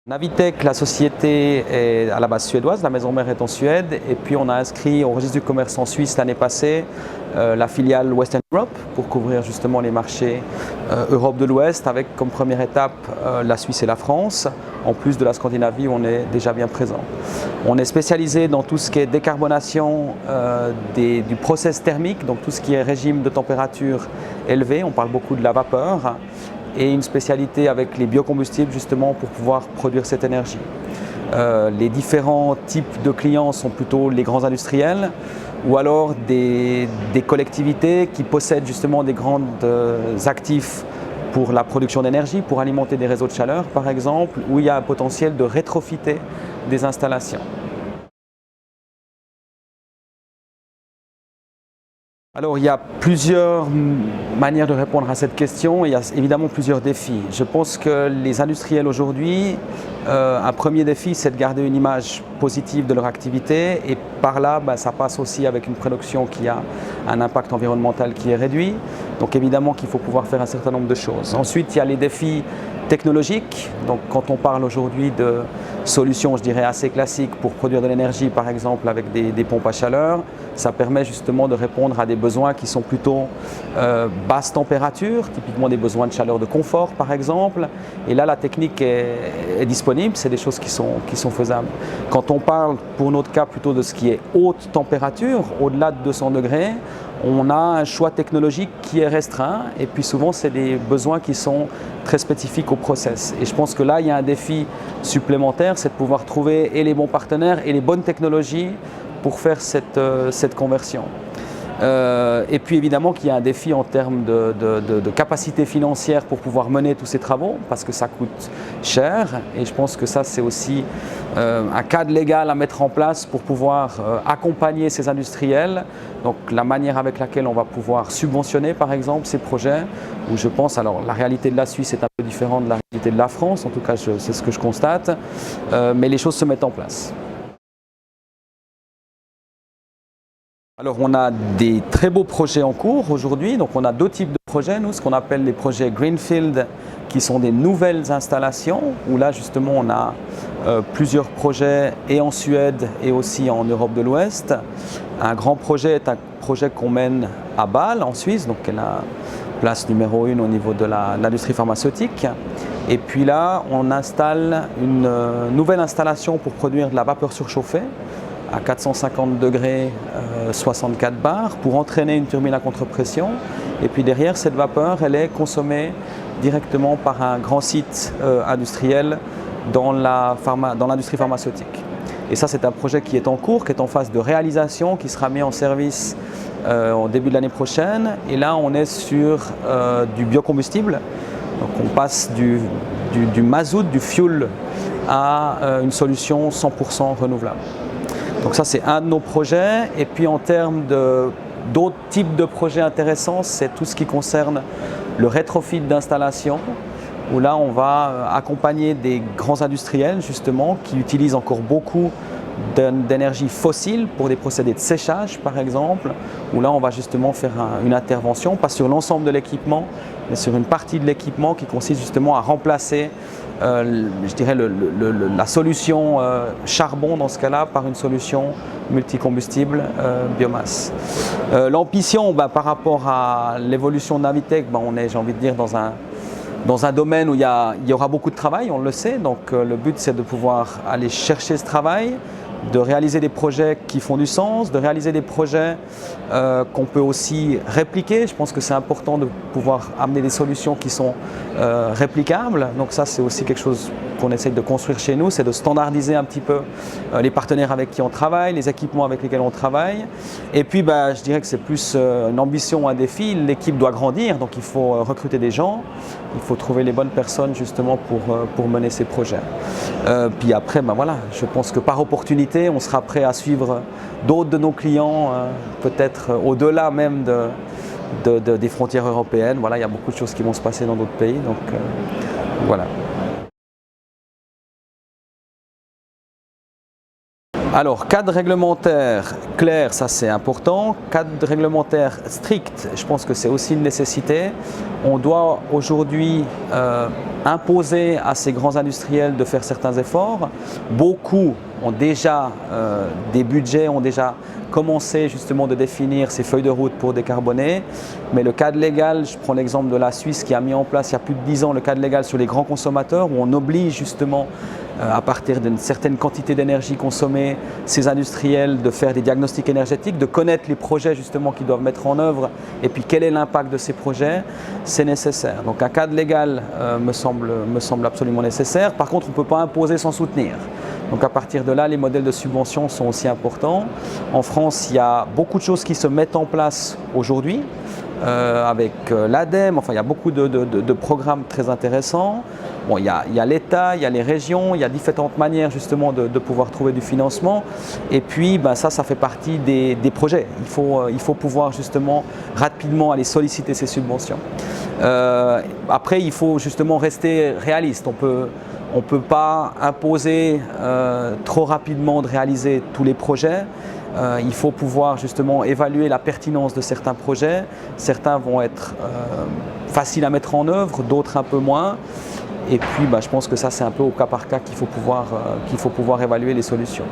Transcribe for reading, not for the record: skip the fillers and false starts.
Navitec, la société est à la base suédoise, la maison mère est en Suède et puis on a inscrit au registre du commerce en Suisse l'année passée la filiale Western Europe pour couvrir justement les marchés Europe de l'Ouest avec comme première étape la Suisse et la France, en plus de la Scandinavie où on est déjà bien présent. On est spécialisé dans tout ce qui est décarbonation du process thermique, donc tout ce qui est régime de température élevé, on parle beaucoup de la vapeur, et une spécialité avec les biocombustibles justement pour pouvoir produire cette énergie. Les différents types de clients sont plutôt les grands industriels ou alors des collectivités qui possèdent justement des grands actifs pour la production d'énergie, pour alimenter des réseaux de chaleur par exemple, où il y a un potentiel de rétrofiter des installations. Alors il y a plusieurs manières de répondre à cette question et il y a évidemment plusieurs défis. Je pense que les industriels aujourd'hui, un premier défi c'est de garder une image positive de leur activité et par là ça passe aussi avec une production qui a un impact environnemental qui est réduit. Donc évidemment qu'il faut pouvoir faire un certain nombre de choses. Ensuite il y a les défis technologiques. Donc quand on parle aujourd'hui de solutions, je dirais assez classiques pour produire de l'énergie par exemple avec des pompes à chaleur, ça permet justement de répondre à des besoins qui sont plutôt basse température, typiquement des besoins de chaleur de confort par exemple. Et là la technique est disponible, c'est des choses qui sont faisables. Quand on parle pour notre cas plutôt de ce qui est haute température, au-delà de 200 degrés, on a un choix technologique qui est restreint et puis souvent c'est des besoins qui sont très spécifiques au process. Et je pense que là il y a un défi supplémentaire, c'est de pouvoir trouver et les bons partenaires et les bonnes technologies pour faire cette conversion. Et puis évidemment qu'il y a un défi en termes de capacité financière pour pouvoir mener tous ces travaux parce que ça coûte cher et je pense que ça c'est aussi un cadre légal à mettre en place pour pouvoir accompagner ces industriels. Donc la manière avec laquelle on va pouvoir subventionner par exemple ces projets où je pense, alors la réalité de la Suisse est un peu différente de la réalité de la France, en tout cas c'est ce que je constate, mais les choses se mettent en place. Alors on a des très beaux projets en cours aujourd'hui, donc on a deux types de projets, nous, ce qu'on appelle les projets Greenfield, qui sont des nouvelles installations, où là justement on a plusieurs projets et en Suède et aussi en Europe de l'Ouest. Un grand projet est un projet qu'on mène à Bâle en Suisse, donc qui est la place numéro 1 au niveau de l'industrie pharmaceutique. Et puis là on installe une nouvelle installation pour produire de la vapeur surchauffée à 450 degrés 64 bars pour entraîner une turbine à contre-pression et puis derrière cette vapeur elle est consommée directement par un grand site industriel dans l'industrie pharmaceutique. Et ça c'est un projet qui est en cours, qui est en phase de réalisation, qui sera mis en service au début de l'année prochaine et là on est sur du biocombustible, donc on passe du mazout, du fuel à une solution 100% renouvelable. Donc ça c'est un de nos projets et puis en termes d'autres types de projets intéressants, c'est tout ce qui concerne le rétrofit d'installation où là on va accompagner des grands industriels justement qui utilisent encore beaucoup d'énergie fossile pour des procédés de séchage par exemple, où là on va justement faire une intervention, pas sur l'ensemble de l'équipement, mais sur une partie de l'équipement qui consiste justement à remplacer je dirais la solution charbon dans ce cas-là par une solution multicombustible biomasse. L'ambition par rapport à l'évolution de Navitec, on est, j'ai envie de dire, dans un domaine où il y aura beaucoup de travail, on le sait, donc le but c'est de pouvoir aller chercher ce travail, de réaliser des projets qui font du sens, de réaliser des projets qu'on peut aussi répliquer. Je pense que c'est important de pouvoir amener des solutions qui sont réplicables. Donc ça c'est aussi quelque chose qu'on essaye de construire chez nous, c'est de standardiser un petit peu les partenaires avec qui on travaille, les équipements avec lesquels on travaille. Et puis je dirais que c'est plus une ambition, un défi. L'équipe doit grandir, donc il faut recruter des gens, il faut trouver les bonnes personnes justement pour mener ces projets. Puis après, voilà, je pense que par opportunité, on sera prêt à suivre d'autres de nos clients, peut-être au-delà même des frontières européennes. Voilà, il y a beaucoup de choses qui vont se passer dans d'autres pays, donc voilà. Alors, cadre réglementaire clair, ça c'est important. Cadre réglementaire strict, je pense que c'est aussi une nécessité. On doit aujourd'hui imposer à ces grands industriels de faire certains efforts. Beaucoup ont déjà des budgets, ont déjà commencé justement de définir ces feuilles de route pour décarboner. Mais le cadre légal, je prends l'exemple de la Suisse qui a mis en place il y a plus de 10 ans le cadre légal sur les grands consommateurs où on oblige justement à partir d'une certaine quantité d'énergie consommée, ces industriels de faire des diagnostics énergétiques, de connaître les projets justement qu'ils doivent mettre en œuvre et puis quel est l'impact de ces projets, c'est nécessaire. Donc un cadre légal me semble absolument nécessaire. Par contre, on ne peut pas imposer sans soutenir. Donc à partir de là, les modèles de subvention sont aussi importants. En France, il y a beaucoup de choses qui se mettent en place aujourd'hui avec l'ADEME, enfin il y a beaucoup de programmes très intéressants. Bon, il y a l'État, il y a les régions, il y a différentes manières justement de pouvoir trouver du financement. Et puis ça fait partie des projets. Il faut pouvoir justement rapidement aller solliciter ces subventions. Après, il faut justement rester réaliste. On ne peut pas imposer trop rapidement de réaliser tous les projets. Il faut pouvoir justement évaluer la pertinence de certains projets. Certains vont être faciles à mettre en œuvre, d'autres un peu moins. Et puis je pense que ça c'est un peu au cas par cas qu'il faut pouvoir évaluer les solutions.